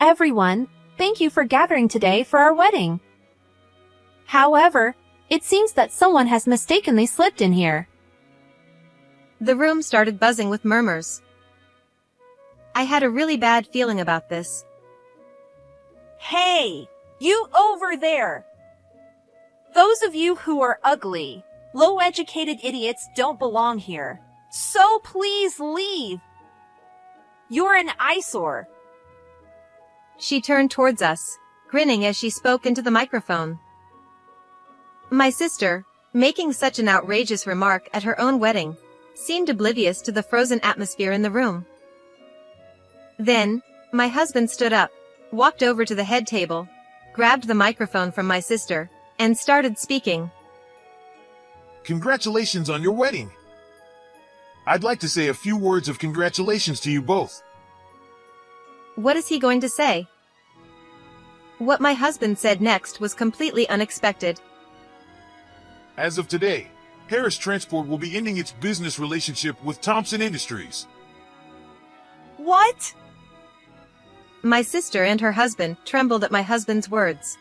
everyone, thank you for gathering today for our wedding. However, it seems that someone has mistakenly slipped in here. The room started buzzing with murmurs. I had a really bad feeling about this. Hey, you over there! Those of you who are ugly, low-educated idiots don't belong here. So please leave. You're an eyesore. She turned towards us, grinning as she spoke into the microphone. My sister, making such an outrageous remark at her own wedding, seemed oblivious to the frozen atmosphere in the room. Then, my husband stood up, walked over to the head table, grabbed the microphone from my sister, and started speaking. Congratulations on your wedding. I'd like to say a few words of congratulations to you both. What is he going to say? What my husband said next was completely unexpected. As of today, Harris Transport will be ending its business relationship with Thompson Industries. What? My sister and her husband trembled at my husband's words.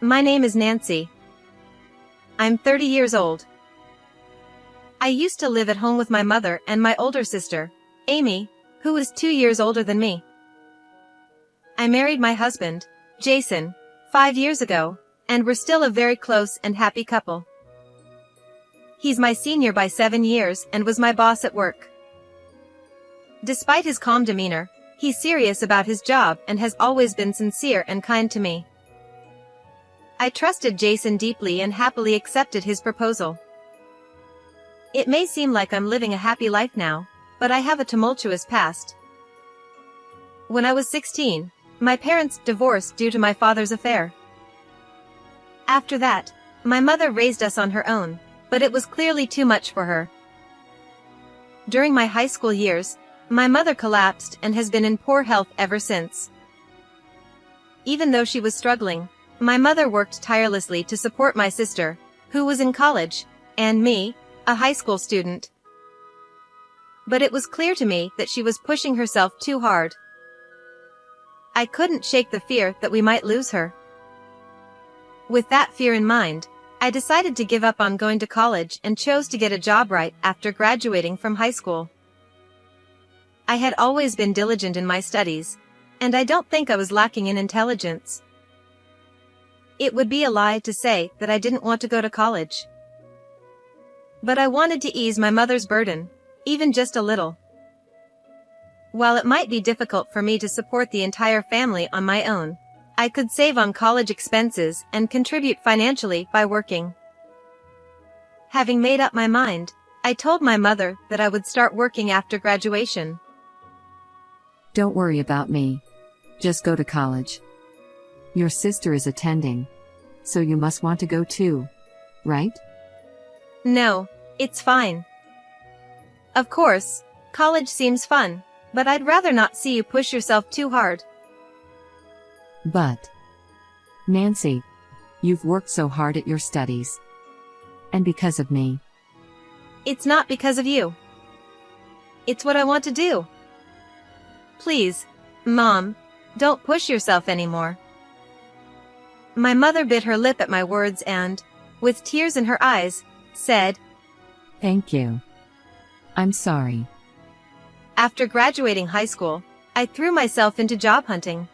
My name is Nancy. I'm 30 years old. I used to live at home with my mother and my older sister, Amy, who is 2 years older than me. I married my husband, Jason, 5 years ago, and we're still a very close and happy couple. He's my senior by 7 years and was my boss at work. Despite his calm demeanor, he's serious about his job and has always been sincere and kind to me. I trusted Jason deeply and happily accepted his proposal. It may seem like I'm living a happy life now, but I have a tumultuous past. When I was 16, my parents divorced due to my father's affair. After that, my mother raised us on her own, but it was clearly too much for her. During my high school years, my mother collapsed and has been in poor health ever since. Even though she was struggling, my mother worked tirelessly to support my sister, who was in college, and me, a high school student. But it was clear to me that she was pushing herself too hard. I couldn't shake the fear that we might lose her. With that fear in mind, I decided to give up on going to college and chose to get a job right after graduating from high school. I had always been diligent in my studies, and I don't think I was lacking in intelligence. It would be a lie to say that I didn't want to go to college. But I wanted to ease my mother's burden, even just a little. While it might be difficult for me to support the entire family on my own, I could save on college expenses and contribute financially by working. Having made up my mind, I told my mother that I would start working after graduation. Don't worry about me. Just go to college. Your sister is attending, so you must want to go too, right? No, it's fine. Of course, college seems fun, but I'd rather not see you push yourself too hard. But, Nancy, you've worked so hard at your studies. And because of me. It's not because of you. It's what I want to do. Please, Mom, don't push yourself anymore. My mother bit her lip at my words and, with tears in her eyes, said, Thank you. I'm sorry. After graduating high school, I threw myself into job hunting.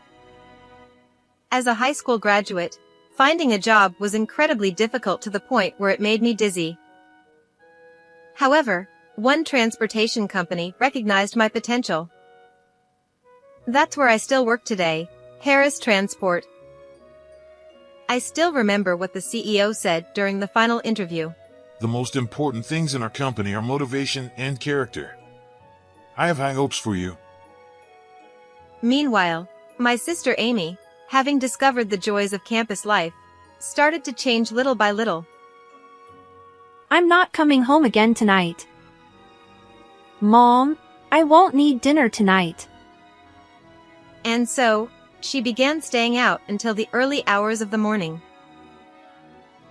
As a high school graduate, finding a job was incredibly difficult to the point where it made me dizzy. However, one transportation company recognized my potential. That's where I still work today, Harris Transport. I still remember what the CEO said during the final interview. The most important things in our company are motivation and character. I have high hopes for you. Meanwhile, my sister Amy, having discovered the joys of campus life, started to change little by little. I'm not coming home again tonight. Mom, I won't need dinner tonight. And so, she began staying out until the early hours of the morning.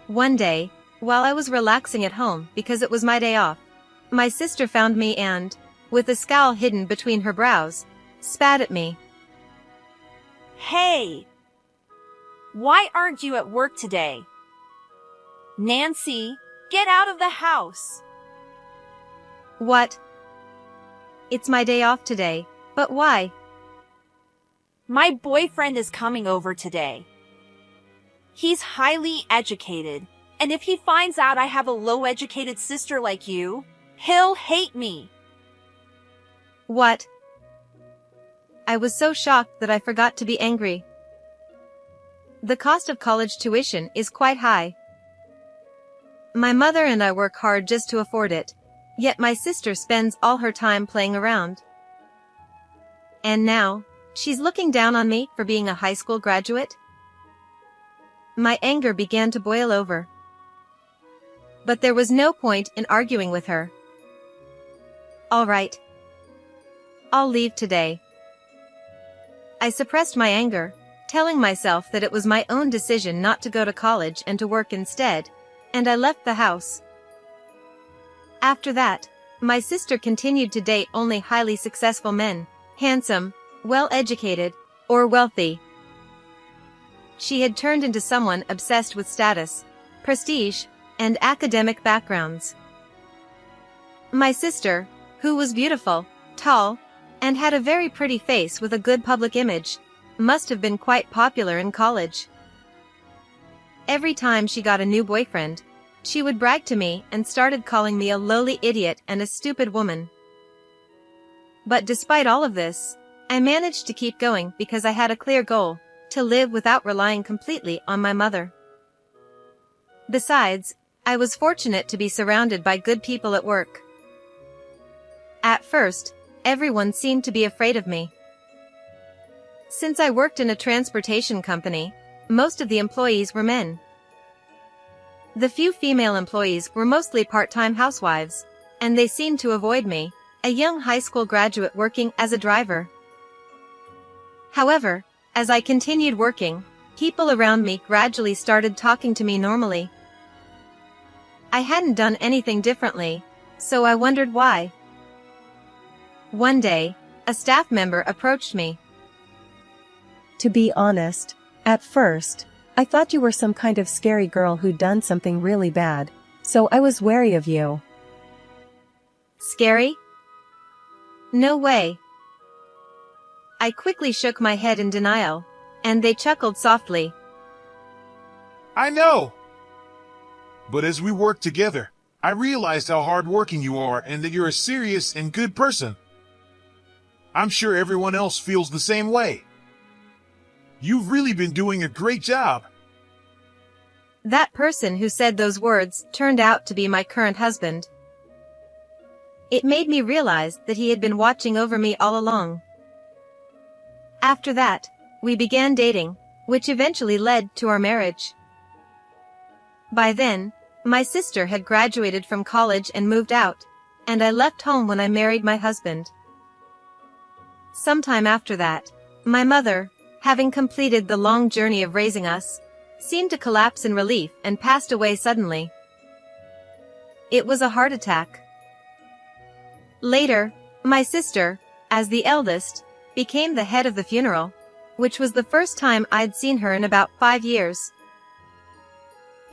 One day, while I was relaxing at home because it was my day off, my sister found me and, with a scowl hidden between her brows, spat at me. Hey! Why aren't you at work today? Nancy, get out of the house! What? It's my day off today, but why? My boyfriend is coming over today. He's highly educated, and if he finds out I have a low-educated sister like you, he'll hate me. What? I was so shocked that I forgot to be angry. The cost of college tuition is quite high. My mother and I work hard just to afford it, yet my sister spends all her time playing around. And now, she's looking down on me for being a high school graduate? My anger began to boil over. But there was no point in arguing with her. All right. I'll leave today. I suppressed my anger, telling myself that it was my own decision not to go to college and to work instead, and I left the house. After that, my sister continued to date only highly successful men, handsome, well-educated, or wealthy. She had turned into someone obsessed with status, prestige, and academic backgrounds. My sister, who was beautiful, tall, and had a very pretty face with a good public image, must have been quite popular in college. Every time she got a new boyfriend, she would brag to me and started calling me a lowly idiot and a stupid woman. But despite all of this, I managed to keep going because I had a clear goal: to live without relying completely on my mother. Besides, I was fortunate to be surrounded by good people at work. At first, everyone seemed to be afraid of me. Since I worked in a transportation company, most of the employees were men. The few female employees were mostly part-time housewives, and they seemed to avoid me, a young high school graduate working as a driver. However, as I continued working, people around me gradually started talking to me normally. I hadn't done anything differently, so I wondered why. One day, a staff member approached me. To be honest, at first, I thought you were some kind of scary girl who'd done something really bad, so I was wary of you. Scary? No way. I quickly shook my head in denial, and they chuckled softly. I know! But as we worked together, I realized how hardworking you are and that you're a serious and good person. I'm sure everyone else feels the same way. You've really been doing a great job. That person who said those words turned out to be my current husband. It made me realize that he had been watching over me all along. After that, we began dating, which eventually led to our marriage. By then, my sister had graduated from college and moved out, and I left home when I married my husband. Sometime after that, my mother, having completed the long journey of raising us, seemed to collapse in relief and passed away suddenly. It was a heart attack. Later, my sister, as the eldest, became the head of the funeral, which was the first time I'd seen her in about 5 years.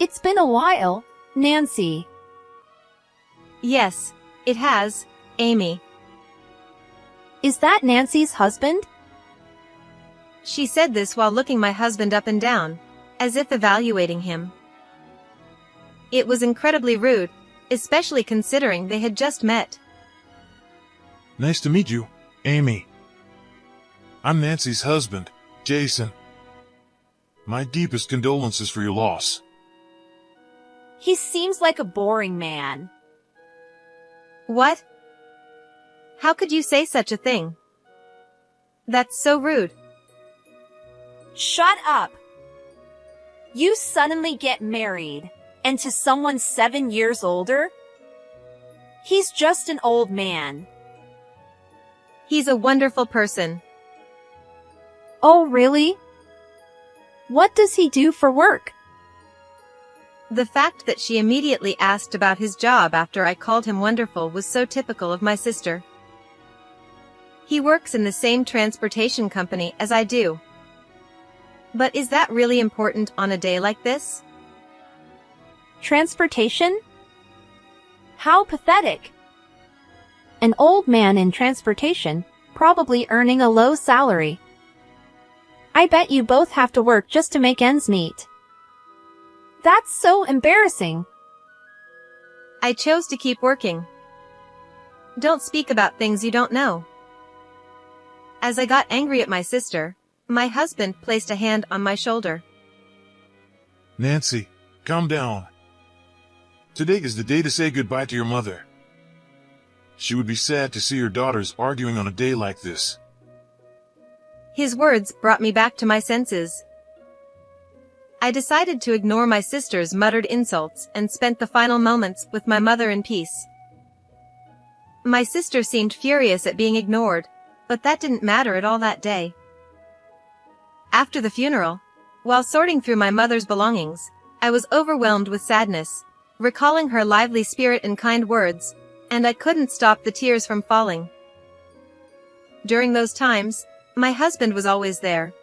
It's been a while, Nancy. Yes, it has, Amy. Is that Nancy's husband? She said this while looking my husband up and down, as if evaluating him. It was incredibly rude, especially considering they had just met. Nice to meet you, Amy. I'm Nancy's husband, Jason. My deepest condolences for your loss. He seems like a boring man. What? How could you say such a thing? That's so rude. Shut up! You suddenly get married, and to someone 7 years older? He's just an old man. He's a wonderful person. Oh, really? What does he do for work? The fact that she immediately asked about his job after I called him wonderful was so typical of my sister. He works in the same transportation company as I do. But is that really important on a day like this? Transportation? How pathetic. An old man in transportation, probably earning a low salary. I bet you both have to work just to make ends meet. That's so embarrassing. I chose to keep working. Don't speak about things you don't know. As I got angry at my sister, my husband placed a hand on my shoulder. Nancy, calm down. Today is the day to say goodbye to your mother. She would be sad to see her daughters arguing on a day like this. His words brought me back to my senses. I decided to ignore my sister's muttered insults and spent the final moments with my mother in peace. My sister seemed furious at being ignored, but that didn't matter at all that day. After the funeral, while sorting through my mother's belongings, I was overwhelmed with sadness, recalling her lively spirit and kind words, and I couldn't stop the tears from falling. During those times, my husband was always there,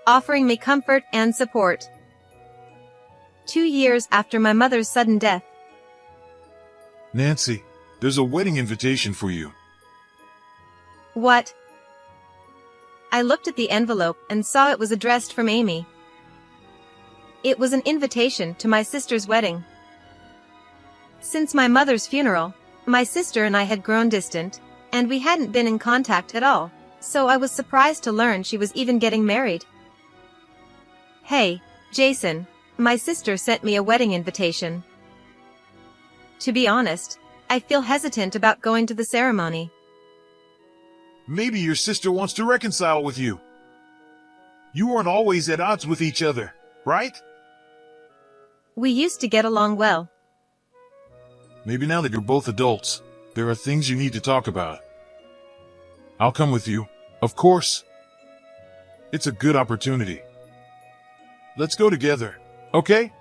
offering me comfort and support. 2 years after my mother's sudden death. Nancy, there's a wedding invitation for you. What? I looked at the envelope and saw it was addressed from Amy. It was an invitation to my sister's wedding. Since my mother's funeral, my sister and I had grown distant, and we hadn't been in contact at all, so I was surprised to learn she was even getting married. Hey, Jason, my sister sent me a wedding invitation. To be honest, I feel hesitant about going to the ceremony. Maybe your sister wants to reconcile with you. You aren't always at odds with each other, right? We used to get along well. Maybe now that you're both adults, there are things you need to talk about. I'll come with you, of course. It's a good opportunity. Let's go together, okay?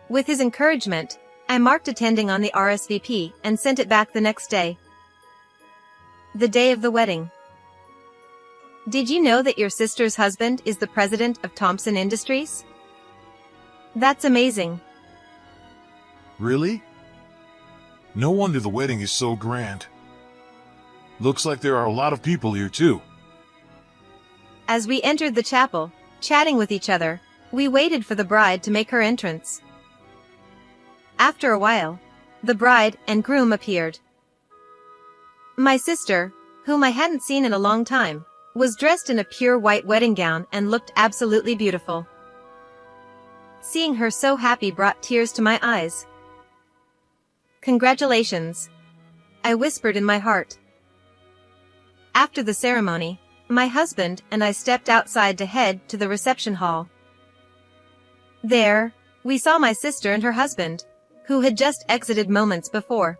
With his encouragement, I marked attending on the RSVP and sent it back the next day. The day of the wedding. Did you know that your sister's husband is the president of Thompson Industries? That's amazing. Really? No wonder the wedding is so grand. Looks like there are a lot of people here too. As we entered the chapel, chatting with each other, we waited for the bride to make her entrance. After a while, the bride and groom appeared. My sister, whom I hadn't seen in a long time, was dressed in a pure white wedding gown and looked absolutely beautiful. Seeing her so happy brought tears to my eyes. Congratulations, I whispered in my heart. After the ceremony, my husband and I stepped outside to head to the reception hall. There, we saw my sister and her husband, who had just exited moments before.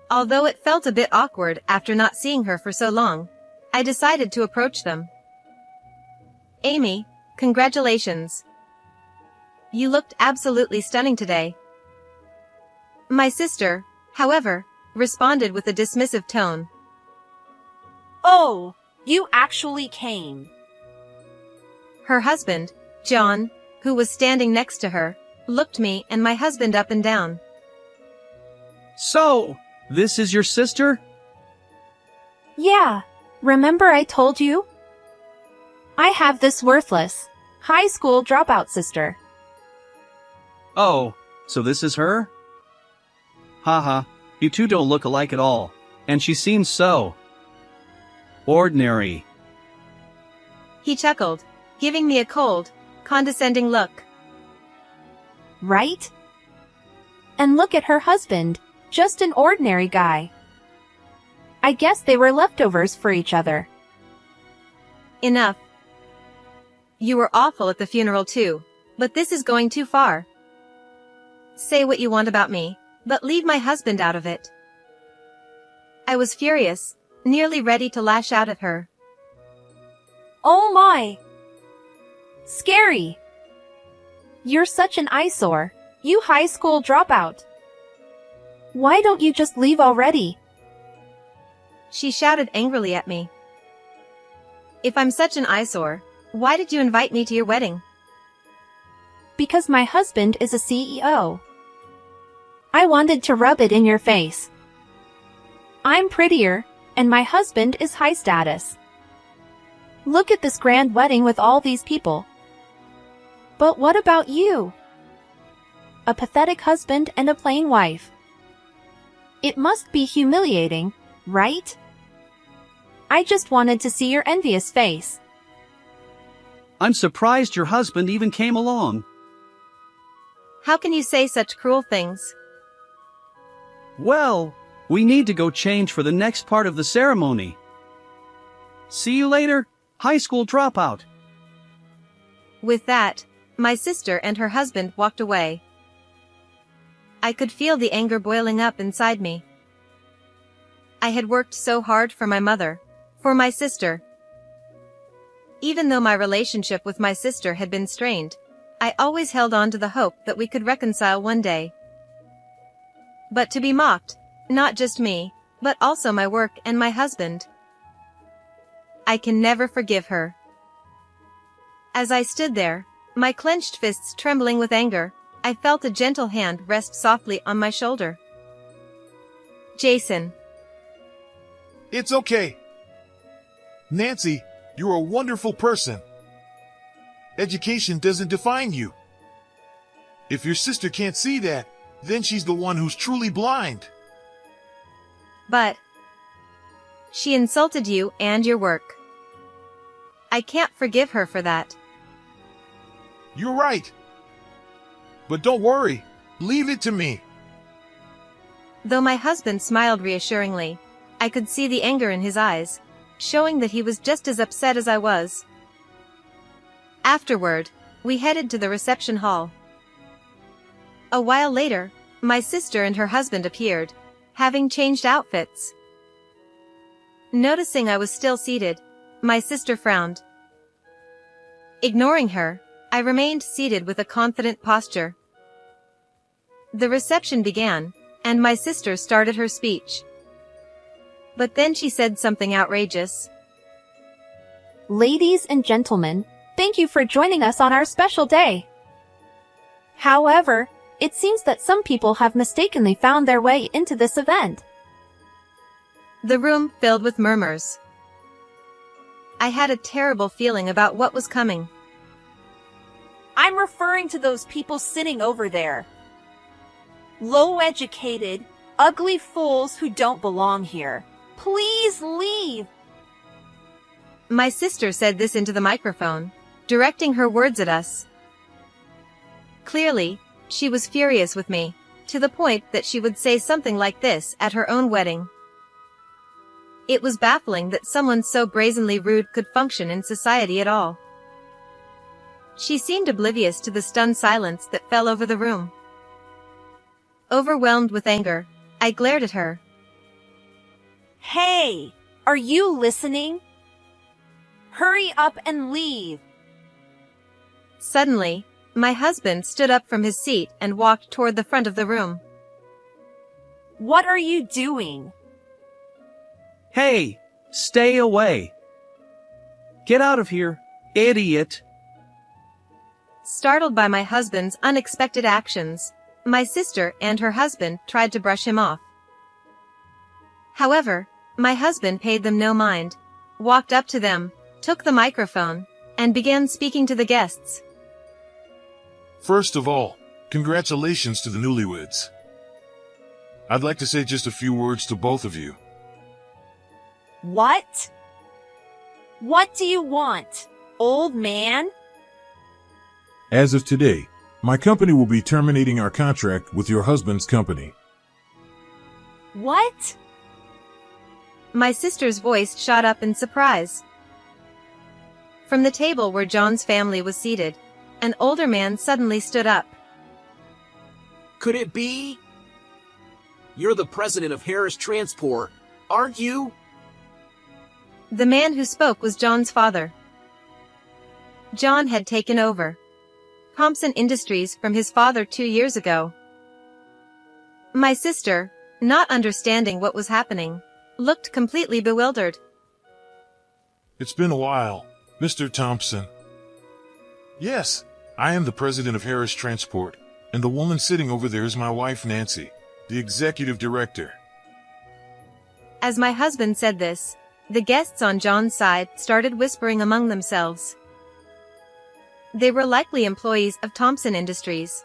Although it felt a bit awkward after not seeing her for so long, I decided to approach them. Amy, congratulations. You looked absolutely stunning today. My sister, however, responded with a dismissive tone. Oh, you actually came. Her husband, John, who was standing next to her, looked me and my husband up and down. So, this is your sister? Yeah, remember I told you? I have this worthless, high school dropout sister. Oh, so this is her? Haha, you two don't look alike at all, and she seems so ordinary. He chuckled, giving me a cold, condescending look. Right? And look at her husband, just an ordinary guy. I guess they were leftovers for each other. Enough. You were awful at the funeral too, but this is going too far. Say what you want about me, but leave my husband out of it. I was furious, nearly ready to lash out at her. Oh my! Scary! You're such an eyesore, you high school dropout. Why don't you just leave already? She shouted angrily at me. If I'm such an eyesore, Why did you invite me to your wedding? Because my husband is a CEO. I wanted to rub it in your face. I'm prettier, and my husband is high status. Look at this grand wedding with all these people. But what about you? A pathetic husband and a plain wife. It must be humiliating, right? I just wanted to see your envious face. I'm surprised your husband even came along. How can you say such cruel things? Well, we need to go change for the next part of the ceremony. See you later, high school dropout. With that, my sister and her husband walked away. I could feel the anger boiling up inside me. I had worked so hard for my mother, for my sister. Even though my relationship with my sister had been strained, I always held on to the hope that we could reconcile one day. But to be mocked, not just me, but also my work and my husband. I can never forgive her. As I stood there, my clenched fists trembling with anger, I felt a gentle hand rest softly on my shoulder. Jason. It's okay. Nancy, you're a wonderful person. Education doesn't define you. If your sister can't see that, then she's the one who's truly blind. But she insulted you and your work. I can't forgive her for that. You're right. But don't worry. Leave it to me. Though my husband smiled reassuringly, I could see the anger in his eyes, showing that he was just as upset as I was. Afterward, we headed to the reception hall. A while later, my sister and her husband appeared, having changed outfits. Noticing I was still seated, my sister frowned. Ignoring her, I remained seated with a confident posture. The reception began, and my sister started her speech. But then she said something outrageous. Ladies and gentlemen, thank you for joining us on our special day. However, it seems that some people have mistakenly found their way into this event. The room filled with murmurs. I had a terrible feeling about what was coming. I'm referring to those people sitting over there. Low-educated, ugly fools who don't belong here. Please leave. My sister said this into the microphone, directing her words at us. Clearly, she was furious with me, to the point that she would say something like this at her own wedding. It was baffling that someone so brazenly rude could function in society at all. She seemed oblivious to the stunned silence that fell over the room. Overwhelmed with anger, I glared at her. Hey, are you listening? Hurry up and leave. Suddenly, my husband stood up from his seat and walked toward the front of the room. What are you doing? Hey, stay away. Get out of here, idiot. Startled by my husband's unexpected actions, my sister and her husband tried to brush him off. However, my husband paid them no mind, walked up to them, took the microphone, and began speaking to the guests. First of all, congratulations to the newlyweds. I'd like to say just a few words to both of you. What? What do you want, old man? As of today, my company will be terminating our contract with your husband's company. What? My sister's voice shot up in surprise. From the table where John's family was seated, an older man suddenly stood up. Could it be? You're the president of Harris Transport, aren't you? The man who spoke was John's father. John had taken over Thompson Industries from his father 2 years ago. My sister, not understanding what was happening, looked completely bewildered. It's been a while, Mr. Thompson. Yes, I am the president of Harris Transport, and the woman sitting over there is my wife Nancy, the executive director. As my husband said this, the guests on John's side started whispering among themselves. They were likely employees of Thompson Industries.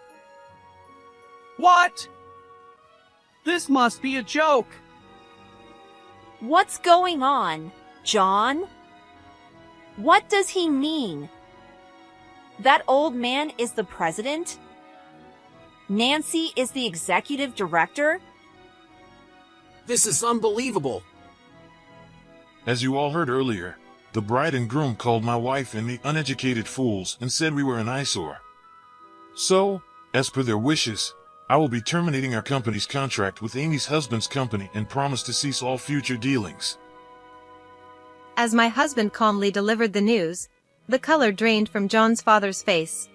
What? This must be a joke. What's going on, John? What does he mean? That old man is the president? Nancy is the executive director? This is unbelievable. As you all heard earlier, the bride and groom called my wife and me uneducated fools and said we were an eyesore. So, as per their wishes, I will be terminating our company's contract with Amy's husband's company and promise to cease all future dealings. As my husband calmly delivered the news, the color drained from John's father's face.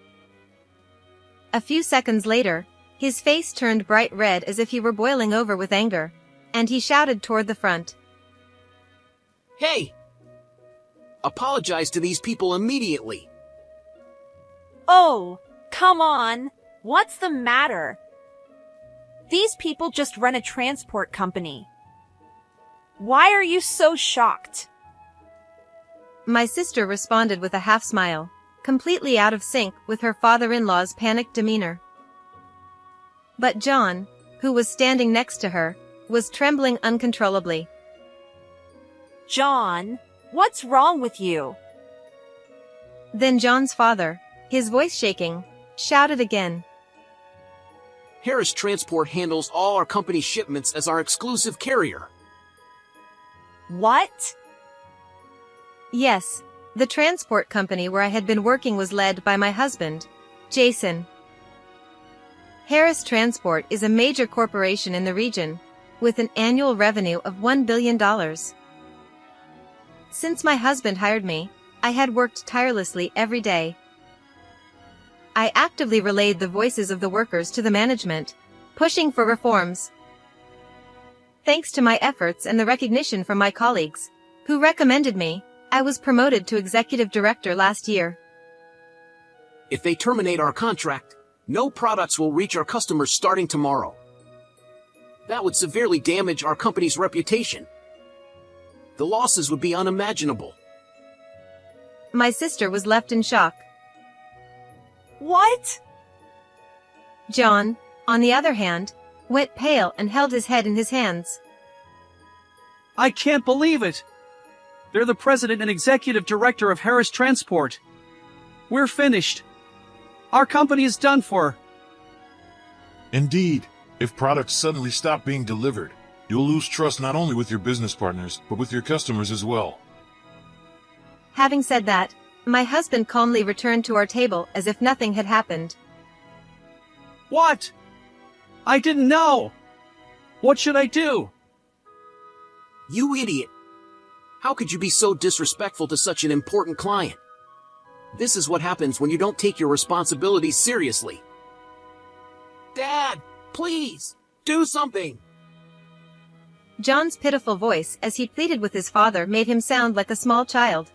A few seconds later, his face turned bright red as if he were boiling over with anger, and he shouted toward the front. Hey! Apologize to these people immediately. Oh, come on. What's the matter? These people just run a transport company. Why are you so shocked? My sister responded with a half smile, completely out of sync with her father-in-law's panicked demeanor. But John, who was standing next to her, was trembling uncontrollably. John, what's wrong with you? Then John's father, his voice shaking, shouted again. Harris Transport handles all our company shipments as our exclusive carrier. What? Yes, the transport company where I had been working was led by my husband, Jason. Harris Transport is a major corporation in the region, with an annual revenue of $1 billion. Since my husband hired me, I had worked tirelessly every day. I actively relayed the voices of the workers to the management, pushing for reforms. Thanks to my efforts and the recognition from my colleagues, who recommended me, I was promoted to executive director last year. If they terminate our contract, no products will reach our customers starting tomorrow. That would severely damage our company's reputation. The losses would be unimaginable. My sister was left in shock. What? John, on the other hand, went pale and held his head in his hands. I can't believe it. They're the president and executive director of Harris Transport. We're finished. Our company is done for. Indeed, if products suddenly stop being delivered, you'll lose trust not only with your business partners, but with your customers as well. Having said that, my husband calmly returned to our table as if nothing had happened. What? I didn't know. What should I do? You idiot! How could you be so disrespectful to such an important client? This is what happens when you don't take your responsibilities seriously. Dad, please, do something! John's pitiful voice as he pleaded with his father made him sound like a small child.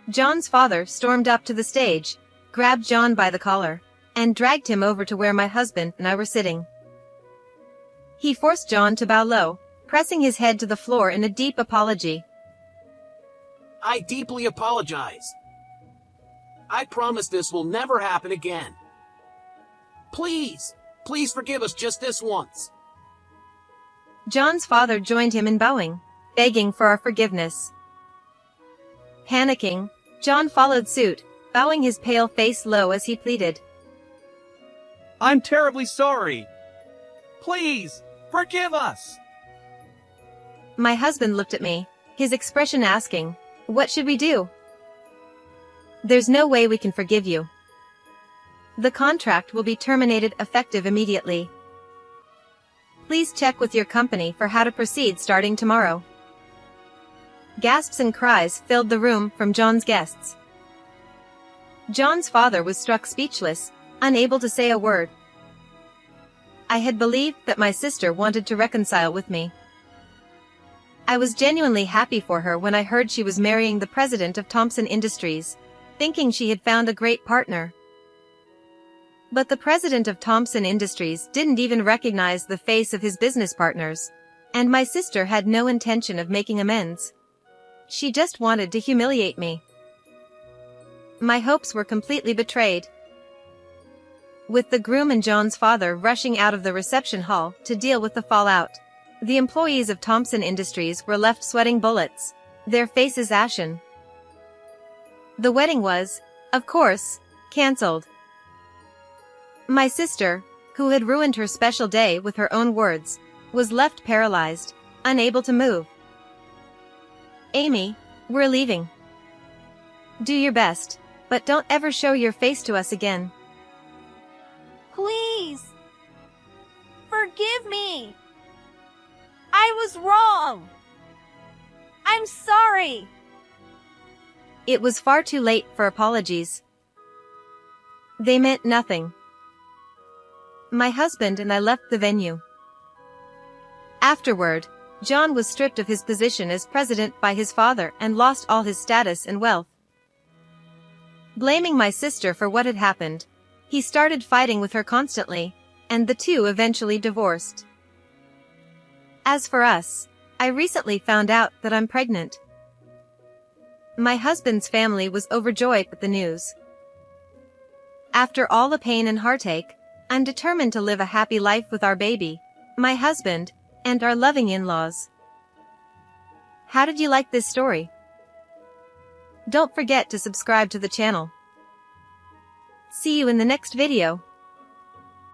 John's father stormed up to the stage, grabbed John by the collar, and dragged him over to where my husband and I were sitting. He forced John to bow low, pressing his head to the floor in a deep apology. I deeply apologize. I promise this will never happen again. Please, please forgive us just this once. John's father joined him in bowing, begging for our forgiveness. Panicking, John followed suit, bowing his pale face low as he pleaded. I'm terribly sorry. Please, forgive us. My husband looked at me, his expression asking, "What should we do?" There's no way we can forgive you. The contract will be terminated effective immediately. Please check with your company for how to proceed starting tomorrow. Gasps and cries filled the room from John's guests. John's father was struck speechless, unable to say a word. I had believed that my sister wanted to reconcile with me. I was genuinely happy for her when I heard she was marrying the president of Thompson Industries, thinking she had found a great partner. But the president of Thompson Industries didn't even recognize the face of his business partners, and my sister had no intention of making amends. She just wanted to humiliate me. My hopes were completely betrayed. With the groom and John's father rushing out of the reception hall to deal with the fallout, the employees of Thompson Industries were left sweating bullets, their faces ashen. The wedding was, of course, cancelled. My sister, who had ruined her special day with her own words, was left paralyzed, unable to move. Amy, we're leaving. Do your best, but don't ever show your face to us again. Please! Forgive me! I was wrong! I'm sorry! It was far too late for apologies. They meant nothing. My husband and I left the venue. Afterward, John was stripped of his position as president by his father and lost all his status and wealth. Blaming my sister for what had happened, he started fighting with her constantly, and the two eventually divorced. As for us, I recently found out that I'm pregnant. My husband's family was overjoyed with the news. After all the pain and heartache, I'm determined to live a happy life with our baby, my husband, and our loving in-laws. How did you like this story? Don't forget to subscribe to the channel. See you in the next video.